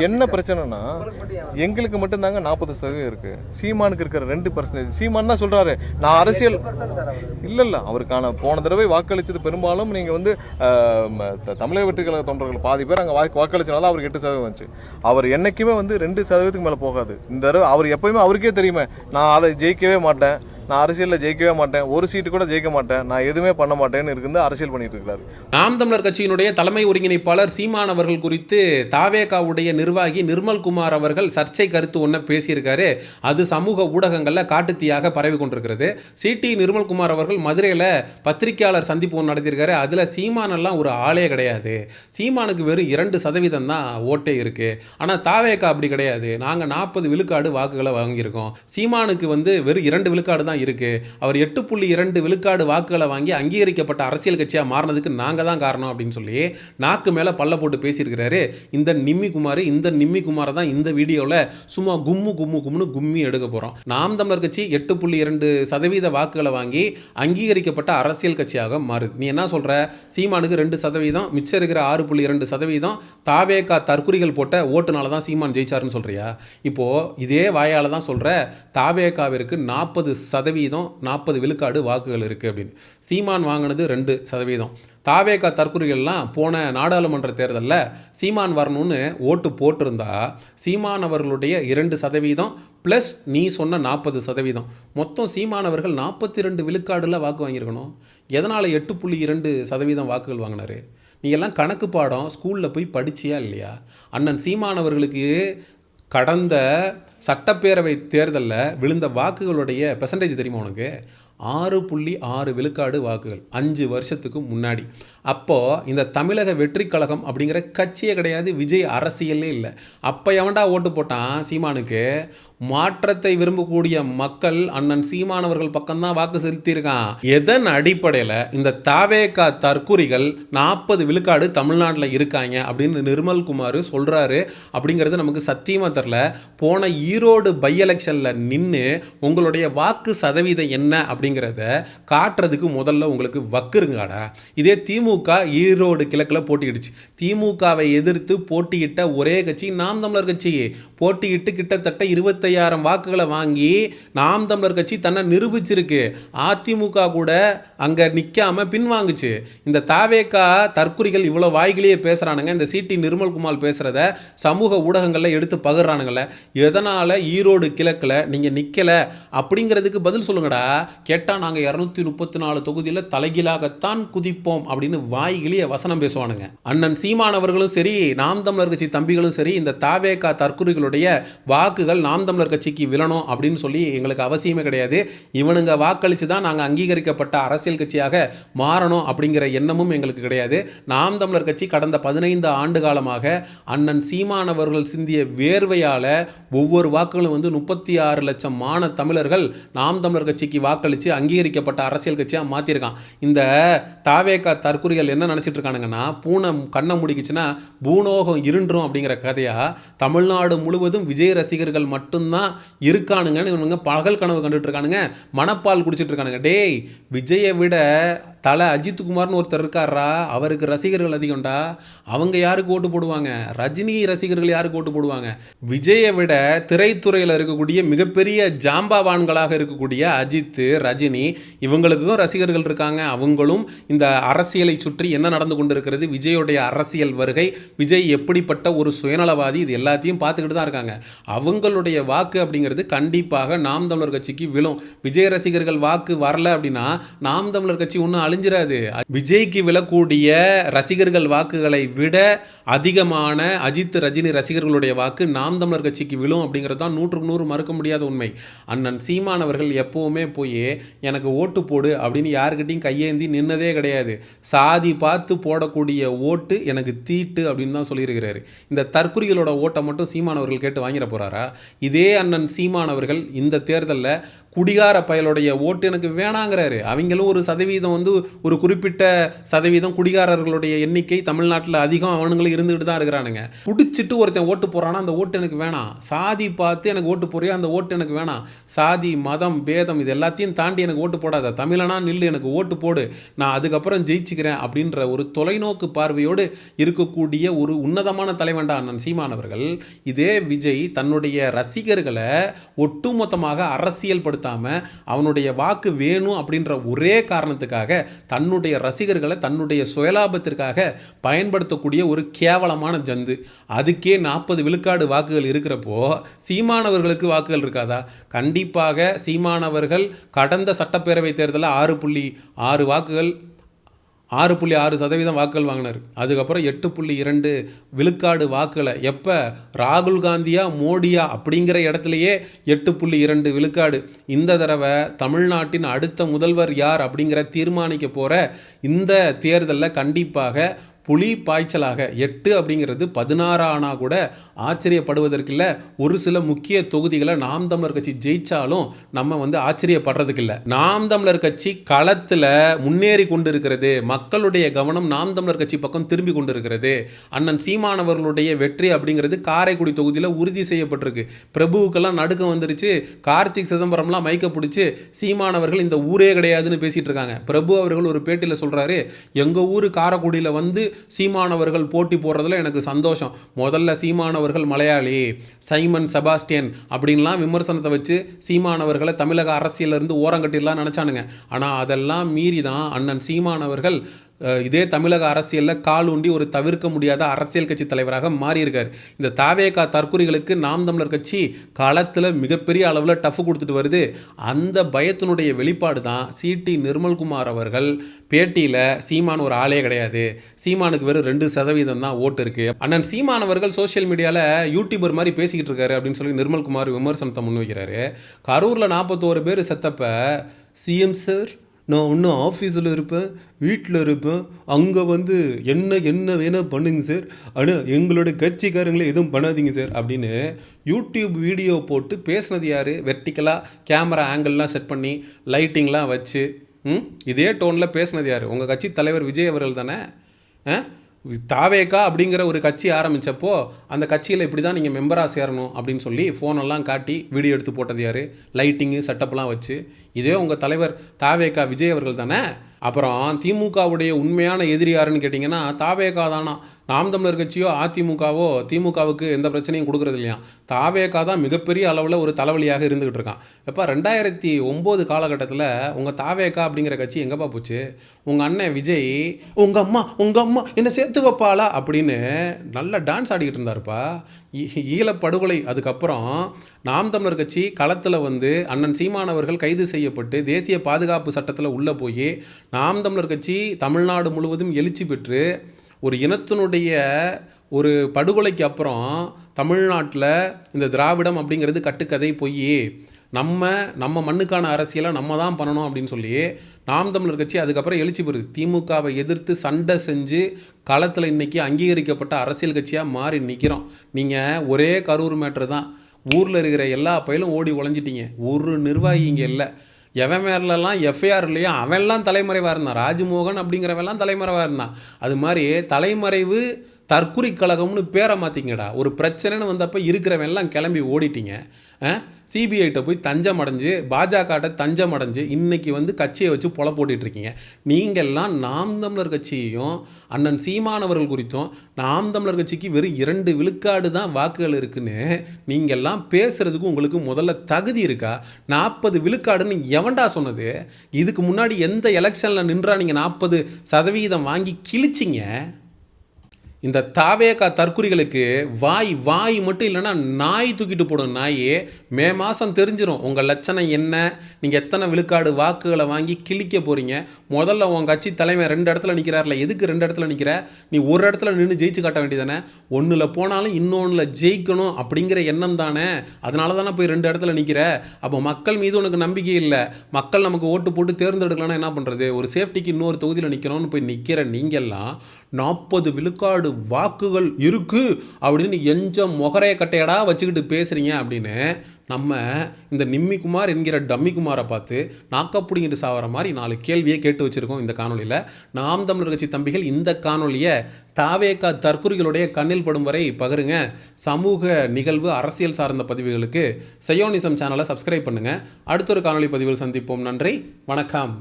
என்ன பிரச்சனைனா எங்களுக்கு மட்டும்தாங்க 40% இருக்கு, சீமானுக்கு இருக்கிற 2%. சீமான் தான் சொல்றாரு நான் அரசியல் இல்ல அவருக்கான போன தடவை வாக்களிச்சது பெரும்பாலும் நீங்க வந்து தமிழக வெற்றி கழக தொண்டர்கள் பாதி பேர் அங்க வாக்களிச்சனால அவருக்கு 8% வந்துச்சு. அவர் என்னைக்குமே வந்து 2% மேல போகாது. இந்த தடவை அவர் எப்பயுமே அவருக்கே தெரியுமே நான் அதை ஜெயிக்கவே மாட்டேன், நான் அரசியலில் ஜெயிக்கவே மாட்டேன், ஒரு சீட்டு கூட ஜெயிக்க மாட்டேன், நான் எதுவுமே பண்ண மாட்டேன்னு இருந்து அரசியல் பண்ணிட்டு இருக்காரு. நாம் தமிழர் கட்சியினுடைய தலைமை ஒருங்கிணைப்பாளர் சீமான் அவர்கள் குறித்து தாவேகாவுடைய நிர்வாகி நிர்மல்குமார் அவர்கள் சர்ச்சை கருத்து ஒன்று பேசியிருக்காரு. அது சமூக ஊடகங்களில் காட்டுத்தீயாக பரவி கொண்டிருக்கிறது. சிடி நிர்மல்குமார் அவர்கள் மதுரையில் பத்திரிகையாளர் சந்திப்பு ஒன்று நடத்தியிருக்காரு. அதில் சீமானெல்லாம் ஒரு ஆளே கிடையாது, சீமானுக்கு வெறும் 2% தான் ஓட்டே இருக்குது, ஆனால் தாவேகா அப்படி கிடையாது, நாங்கள் 40 விழுக்காடு வாக்குகளை வாங்கியிருக்கோம், சீமானுக்கு வந்து வெறும் 2 விழுக்காடு தான் இருக்கு, அவர் 8.2 விழுக்காடு வாக்குகளை வாங்கி அங்கீகரிக்கப்பட்ட அரசியல் கட்சியாக மாறினதுக்கு நாங்கள் தான் காரணம் அப்படின்னு சொல்லி நாக்கு மேலே பல்ல போட்டு பேசியிருக்கிறாரு இந்த நிம்மி குமாரை தான் இந்த வீடியோவில் சும்மா கும்முன்னு கும்மி எடுக்க போகிறோம். நாம் தமிழர் கட்சி 8.2% வாக்குகளை வாங்கி அங்கீகரிக்கப்பட்ட அரசியல் கட்சியாக மாறுது. நீ என்ன சொல்கிற, சீமானுக்கு 2%, மிச்சம் இருக்கிற 6.2% தாவேகா தற்குறிகள் போட்ட ஓட்டுனால தான் சீமான் ஜெயிச்சாருன்னு சொல்கிறியா? இப்போது இதே வாயால் தான் சொல்கிற தாவேகாவிற்கு 40% விழுக்காடு வாக்குகள் இருக்குது அப்படின்னு. சீமான் வாங்கினது 2%. தாவேகா தற்குறிகள்லாம் போன நாடாளுமன்ற தேர்தலில் சீமான் வரணும்னு ஓட்டு போட்டிருந்தா சீமான் அவர்களுடைய 2% ப்ளஸ் நீ சொன்ன 40%, மொத்தம் சீமான் அவர்கள் 42 விழுக்காடுல வாக்கு வாங்கியிருக்கணும். எதனால் 8.2% வாக்குகள் வாங்கினாரு? நீ எல்லாம் கணக்கு பாடம் ஸ்கூலில் போய் படிச்சியா இல்லையா? அண்ணன் சீமான் அவர்களுக்கு கடந்த சட்டப்பேரவை தேர்தலில் விழுந்த வாக்குகளுடைய பெர்சன்டேஜ் தெரியுமா உனக்கு? 6.6 விழுக்காடு வாக்குகள் 5 வருஷத்துக்கு முன்னாடி. அப்போது இந்த தமிழக வெற்றி கழகம் அப்படிங்கிற கட்சியே கிடையாது, விஜய் அரசியலே இல்லை. அப்போ எவன்டா ஓட்டு போட்டான் சீமானுக்கு? மாற்றத்தை விரும்பக்கூடிய மக்கள் அண்ணன் சீமானவர்கள் பக்கம்தான் வாக்கு செலுத்தியிருக்கான். எதன் அடிப்படையில் இந்த தாவேகா தற்குறிகள் 40 விழுக்காடு தமிழ்நாட்டில் இருக்காங்க அப்படின்னு நிர்மல்குமார் சொல்கிறாரு அப்படிங்கிறது நமக்கு சத்தியமாக தெரில. போன ஈரோடு பை எலெக்ஷனில் நின்று உங்களுடைய வாக்கு சதவீதம் என்ன அப்படிங்கிறத காட்டுறதுக்கு முதல்ல உங்களுக்கு வக்குருங்காடா. இதே திமுக ஈரோடு கிழக்கில் போட்டியிடுச்சு. திமுகவை எதிர்த்து போட்டியிட்ட ஒரே கட்சி நாம் தமிழர் கட்சி. போட்டியிட்டு கிட்டத்தட்ட 25,000 வாக்குகளை வாங்கி நாம் தமிழர் கட்சி தன்னை நிரூபிச்சிருக்கு. அதிமுக கூட அங்கே நிற்காம பின்வாங்குச்சு. இந்த தாவேகா தற்குறிகள் இவ்வளோ வாய்களையே பேசுகிறானுங்க. இந்த சிடி நிர்மல்குமார் பேசுகிறத சமூக ஊடகங்களில் எடுத்து பகிர்றானுங்கள. எதனால் ஈரோடு கிழக்கில் நீங்கள் நிற்கலை அப்படிங்கிறதுக்கு பதில் சொல்லுங்கடா. கேட்டால் நாங்கள் 234 தொகுதியில் தலைகீழாகத்தான் குதிப்போம் அப்படின்னு வாய்கிளிய வசனம் பேசுவானுங்க. அண்ணன் சீமான் அவர்களும் சரி, நாம் தமிழர் கட்சி தம்பிகளும் சரி, இந்த தாவேகா தற்குறிகளுடைய வாக்குகள் நாம் தமிழர் கட்சிக்கு விழணும் அப்படின்னு சொல்லி எங்களுக்கு அவசியமே கிடையாது. இவனுங்க வாக்களித்து தான் நாங்கள் அங்கீகரிக்கப்பட்ட அரசியல் கட்சியாக மாறணும் அப்படிங்கிற எண்ணமும் எங்களுக்கு கிடையாது. நாம் தமிழர் கட்சி கடந்த 15 ஆண்டு காலமாக அண்ணன் சீமான் அவர்கள் சிந்திய வேர்வையால் ஒவ்வொரு வாக்குகளும் வந்து 36 லட்சம் மான தமிழர்கள் நாம் தமிழர் கட்சிக்கு வாக்களித்து அங்கீகரிக்கப்பட்ட அரசியல் கட்சியாக மாற்றிருக்கான். இந்த தாவேகா தற்குறிகள் என்ன நினச்சிட்டு இருக்கானுங்கன்னா, பூனை கண்ணை முடிக்குச்சுன்னா பூனோகம் இருண்டும் அப்படிங்கிற கதையாக தமிழ்நாடு முழுவதும் விஜய் ரசிகர்கள் மட்டும்தான் இருக்கானுங்கன்னு இவனுங்க பகல் கனவு கண்டுட்டு இருக்கானுங்க, மனப்பால் குடிச்சிட்டு இருக்கானுங்க. டேய், விஜயை விட தலை அஜித் குமார்னு ஒருத்தர் இருக்காரா, அவருக்கு ரசிகர்கள் அதிகம்டா. அவங்க யாருக்கு ஓட்டு போடுவாங்க? ரஜினி ரசிகர்கள் யாருக்கு ஓட்டு போடுவாங்க? விஜயை விட திரைத்துறையில் இருக்கக்கூடிய மிகப்பெரிய ஜாம்பாவான்களாக இருக்கக்கூடிய அஜித், ரஜினி, இவங்களுக்கும் ரசிகர்கள் இருக்காங்க. அவங்களும் இந்த அரசியலை சுற்றி என்ன நடந்து கொண்டு இருக்கிறது, விஜயோடைய அரசியல் வருகை, விஜய் எப்படிப்பட்ட ஒரு சுயநலவாதி, இது எல்லாத்தையும் பார்த்துக்கிட்டு தான் இருக்காங்க. அவங்களுடைய வாக்கு அப்படிங்கிறது கண்டிப்பாக நாம் தமிழர் கட்சிக்கு விழும். விஜய் ரசிகர்கள் வாக்கு வரல அப்படின்னா நாம் தமிழர் கட்சி ஒன்றும் அழிஞ்சிராது. விஜய்க்கு விழக்கூடிய ரசிகர்கள் வாக்குகளை விட அதிகமான அஜித், ரஜினி ரசிகர்களுடைய வாக்கு நாம் தமிழர் கட்சிக்கு விழும் அப்படிங்கிறது தான் 100க்கு 100 மறுக்க முடியாத உண்மை. அண்ணன் சீமான் அவர்கள் எப்பவுமே போய் எனக்கு ஓட்டு போடு அப்படின்னு யாருக்கிட்டையும் கையேந்தி நின்னதே கிடையாது. சாதி பார்த்து போடக்கூடிய ஓட்டு எனக்கு தீட்டு அப்படின்னு தான் சொல்லியிருக்கிறாரு. இந்த தற்குறிகளோட ஓட்டை மட்டும் சீமான் அவர்கள் கேட்டு வாங்கிட போறாரா? இதே அண்ணன் சீமான் அவர்கள் இந்த தேர்தலில் குடிகார பயலுடைய ஓட்டு எனக்கு வேணாங்கிறாரு. அவங்களும் ஒரு சதவீதம் வந்து ஒரு குறிப்பிட்ட சதவீதம் குடிகாரர்களுடைய எண்ணிக்கை தமிழ்நாட்டில் அதிகம், அவனுங்களும் இருந்துகிட்டு தான் இருக்கிறானுங்க. பிடிச்சிட்டு ஒருத்தன் ஓட்டு போகிறான்னா அந்த ஓட்டு எனக்கு வேணாம். சாதி பார்த்து எனக்கு ஓட்டு போறியா, அந்த ஓட்டு எனக்கு வேணாம். சாதி, மதம், பேதம் இது எல்லாத்தையும் தாண்டி எனக்கு ஓட்டு போடாத. தமிழனா நில்லு, எனக்கு ஓட்டு போடு, நான் அதுக்கப்புறம் ஜெயிச்சுக்கிறேன் அப்படின்ற ஒரு தொலைநோக்கு பார்வையோடு இருக்கக்கூடிய ஒரு உன்னதமான தலைவன்டா அண்ணன் சீமானவர்கள். இதே விஜய் தன்னுடைய ரசிகர்களை ஒட்டுமொத்தமாக அரசியல் படுத்தாமல் அவனுடைய வாக்கு வேணும் அப்படின்ற ஒரே காரணத்துக்காக தன்னுடைய ரசிகர்களை தன்னுடைய சுயலாபத்திற்காக பயன்படுத்தக்கூடிய ஒரு கேவலமான ஜந்து. அதுக்கே 40 விழுக்காடு வாக்குகள் இருக்கிறப்போ சீமானவர்களுக்கு வாக்குகள் இருக்காதா? கண்டிப்பாக சீமானவர்கள் கடந்த சட்டப்பேரவை தேர்தலில் 6.6 வாக்குகள் 6.6% வாக்குகள் வாங்கினார். அதுக்கப்புறம் 8.2 விழுக்காடு வாக்குகளை எப்போ ராகுல் காந்தியா மோடியா அப்படிங்கிற இடத்துலையே 8.2 விழுக்காடு. இந்த தடவை தமிழ்நாட்டின் அடுத்த முதல்வர் யார் அப்படிங்கிற தீர்மானிக்க போகிற இந்த தேர்தலில் கண்டிப்பாக புலி பாய்ச்சலாக 8 அப்படிங்கிறது 16 ஆனால் கூட ஆச்சரியப்படுவதற்கு இல்லை. ஒரு சில முக்கிய தொகுதிகளை நாம் தமிழர் கட்சி ஜெயிச்சாலும் நம்ம ஆச்சரியப்படுறதுக்கு இல்லை. நாம் தமிழர் கட்சி களத்தில் முன்னேறி கொண்டு இருக்கிறது. மக்களுடைய கவனம் நாம் தமிழர் கட்சி பக்கம் திரும்பி கொண்டு இருக்கிறது. அண்ணன் சீமானவர்களுடைய வெற்றி அப்படிங்கிறது காரைக்குடி தொகுதியில் உறுதி செய்யப்பட்டிருக்கு. பிரபுவுக்கெல்லாம் நடுக்கம் வந்துருச்சு. கார்த்திக் சிதம்பரம்லாம் மைக்க பிடிச்சி சீமானவர்கள் இந்த ஊரே கிடையாதுன்னு பேசிகிட்டு இருக்காங்க. பிரபு அவர்கள் ஒரு பேட்டியில் சொல்கிறாரு, எங்கள் ஊர் காரைக்குடியில் சீமானவர்கள் போட்டி போடுறதுல எனக்கு சந்தோஷம். முதல்ல சீமானவர்கள் மலையாளி, சைமன் செபாஸ்டியன் அப்படின்லாம் விமர்சனத்தை வச்சு சீமானவர்களை தமிழக அரசியலிருந்து ஓரங்கட்டிடலாம் நினச்சானுங்க. ஆனால் அதெல்லாம் மீறி தான் அண்ணன் சீமானவர்கள் இதே தமிழக அரசியலில் கால் ஊண்டி ஒரு தவிர்க்க முடியாத அரசியல் கட்சி தலைவராக மாறியிருக்கார். இந்த தாவேகா தற்குறிகளுக்கு நாம் தமிழர் கட்சி களத்தில் மிகப்பெரிய அளவில் டஃப் கொடுத்துட்டு வருது. அந்த பயத்தினுடைய வெளிப்பாடு தான் சிடி நிர்மல்குமார் அவர்கள் பேட்டியில் சீமான் ஒரு ஆளே கிடையாது, சீமானுக்கு வெறும் 2% தான் ஓட்டு இருக்குது, அண்ணன் சீமான் அவர்கள் சோஷியல் மீடியாவில் யூடியூபர் மாதிரி பேசிக்கிட்டு இருக்காரு அப்படின்னு சொல்லி நிர்மல்குமார் விமர்சனத்தை முன்வைக்கிறாரு. கரூரில் 41 பேர் செத்தப்ப சிஎம் சார் நான் இன்னும் ஆஃபீஸில் இருப்பேன், வீட்டில் இருப்பேன், அங்கே என்ன வேணால் பண்ணுங்க சார், ஆனால் எங்களோட கட்சிக்காரங்களே எதுவும் பண்ணாதீங்க சார் அப்படின்னு யூடியூப் வீடியோ போட்டு பேசினது யார்? வெர்டிக்கலாக கேமரா ஆங்கிள்லாம் செட் பண்ணி லைட்டிங்லாம் வச்சு இதே டோனில் பேசினது யார்? உங்கள் கட்சி தலைவர் விஜய் அவர்கள் தானே. தாவேகா அப்படிங்கிற ஒரு கட்சி ஆரம்பித்தப்போ அந்த கட்சியில் இப்படி தான் நீங்கள் மெம்பராக சேரணும் அப்படின்னு சொல்லி ஃபோனெல்லாம் காட்டி வீடியோ எடுத்து போட்டது யார்? லைட்டிங்கு செட்டப்லாம் வச்சு. இதே உங்கள் தலைவர் தாவேகா விஜய் அவர்கள் தானே. அப்புறம் திமுகவுடைய உண்மையான எதிரி யாருன்னு கேட்டிங்கன்னா தாவேகா தானா. நாம் தமிழர் கட்சியோ அதிமுகவோ திமுகவுக்கு எந்த பிரச்சனையும் கொடுக்குறது இல்லையா. தாவேகா தான் மிகப்பெரிய அளவில் ஒரு தலைவலியாக இருந்துக்கிட்டு இருக்கான். இப்போ 2009 காலகட்டத்தில் உங்கள் தாவேகா அப்படிங்கிற கட்சி எங்கேப்பா போச்சு? உங்கள் அண்ணன் விஜய் உங்கள் அம்மா என்னை சேர்த்து வைப்பாளா அப்படின்னு நல்லா டான்ஸ் ஆடிக்கிட்டு இருந்தாருப்பா. ஈழப்படுகொலை அதுக்கப்புறம் நாம் தமிழர் கட்சி களத்தில் அண்ணன் சீமானவர்கள் கைது செய்யப்பட்டு தேசிய பாதுகாப்பு சட்டத்தில் உள்ளே போய் நாம் தமிழர் கட்சி தமிழ்நாடு முழுவதும் எழுச்சி பெற்று ஒரு இனத்தினுடைய ஒரு படுகொலைக்கு அப்புறம் தமிழ்நாட்டில் இந்த திராவிடம் அப்படிங்கிறது கட்டுக்கதை போய் நம்ம மண்ணுக்கான அரசியலை நம்ம தான் பண்ணணும் அப்படின்னு சொல்லி நாம் தமிழர் கட்சி அதுக்கப்புறம் எழுச்சி பெறுது. திமுகவை எதிர்த்து சண்டை செஞ்சு களத்தில் இன்றைக்கி அங்கீகரிக்கப்பட்ட அரசியல் கட்சியாக மாறி நிற்கிறோம். நீங்கள் ஒரே கரூர் மேட்ரு தான். ஊரில் இருக்கிற எல்லா பயிலும் ஓடி உழைஞ்சிட்டீங்க. ஒரு நிர்வாகி இங்கே இல்லை. எவன் மேலெல்லாம் எஃப்ஐஆர் இல்லையா அவன்லாம் தலைமறைவாக இருந்தான். ராஜ்மோகன் அப்படிங்கிறவெல்லாம் தலைமறைவாக இருந்தான். அது மாதிரி தலைமறைவு தற்குறி கழகம்னு பேரை மாற்றிங்கடா. ஒரு பிரச்சனைன்னு வந்தப்போ இருக்கிறவெல்லாம் கிளம்பி ஓடிட்டீங்க. சிபிஐட்ட போய் தஞ்சம் அடைஞ்சு பாஜகட்ட தஞ்சம் அடைஞ்சு இன்றைக்கி கட்சியை வச்சு பொல போட்டுட்ருக்கீங்க. நீங்கள்லாம் நாம் தமிழர் கட்சியையும் அண்ணன் சீமானவர்கள் குறித்தும் நாம் தமிழர் கட்சிக்கு வெறும் 2 விழுக்காடு தான் வாக்குகள் இருக்குன்னு நீங்கள்லாம் பேசுகிறதுக்கு உங்களுக்கு முதல்ல தகுதி இருக்கா? 40 விழுக்காடுன்னு எவன்டா சொன்னது? இதுக்கு முன்னாடி எந்த எலெக்ஷனில் நின்றா நீங்கள் 40% வாங்கி கிழிச்சிங்க? இந்த தாவேகா தற்குறிகளுக்கு வாய் மட்டும் இல்லைன்னா நாய் தூக்கிட்டு போடும். நாய் மே மாதம் தெரிஞ்சிடும் உங்கள் லட்சணம் என்ன, நீங்கள் எத்தனை விழுக்காடு வாக்குகளை வாங்கி கிழிக்க போகிறீங்க. முதல்ல உங்கள் கட்சி தலைமை 2 இடத்துல நிற்கிறார்ல, எதுக்கு 2 இடத்துல நிற்கிற? நீ ஒரு இடத்துல நின்று ஜெயிச்சு காட்ட வேண்டியதானே. ஒன்றில் போனாலும் இன்னொன்றில் ஜெயிக்கணும் அப்படிங்கிற எண்ணம் தானே. அதனால தானே போய் 2 இடத்துல நிற்கிற. அப்போ மக்கள் மீது உனக்கு நம்பிக்கை இல்லை. மக்கள் நமக்கு ஓட்டு போட்டு தேர்ந்தெடுக்கலாம்னா என்ன பண்ணுறது? ஒரு சேஃப்டிக்கு இன்னொரு தொகுதியில் நிற்கணும்னு போய் நிற்கிற நீங்கள்லாம் 40 விழுக்காடு வாக்குகள் இருக்கு அப்படின்னு எஞ்சம் முகரைய கட்டையடா வச்சுக்கிட்டு பேசுறீங்க அப்படின்னு நம்ம இந்த நிம்மிக்குமார் என்கிற டம்மிக்குமாரை பார்த்து நாக்கப்புடிங்கிட்டு சாவற மாதிரி 4 கேள்வியை கேட்டு வச்சுருக்கோம் இந்த காணொலியில். நாம் தமிழர் கட்சி தம்பிகள் இந்த காணொலியை தாவேகா தற்குறிகளுடைய கண்ணில் படும் வரை பகிருங்க. சமூக நிகழ்வு அரசியல் சார்ந்த பதிவுகளுக்கு சயோனிசம் சேனலை சப்ஸ்கிரைப் பண்ணுங்கள். அடுத்த ஒரு காணொலி பதிவில் சந்திப்போம். நன்றி, வணக்கம்.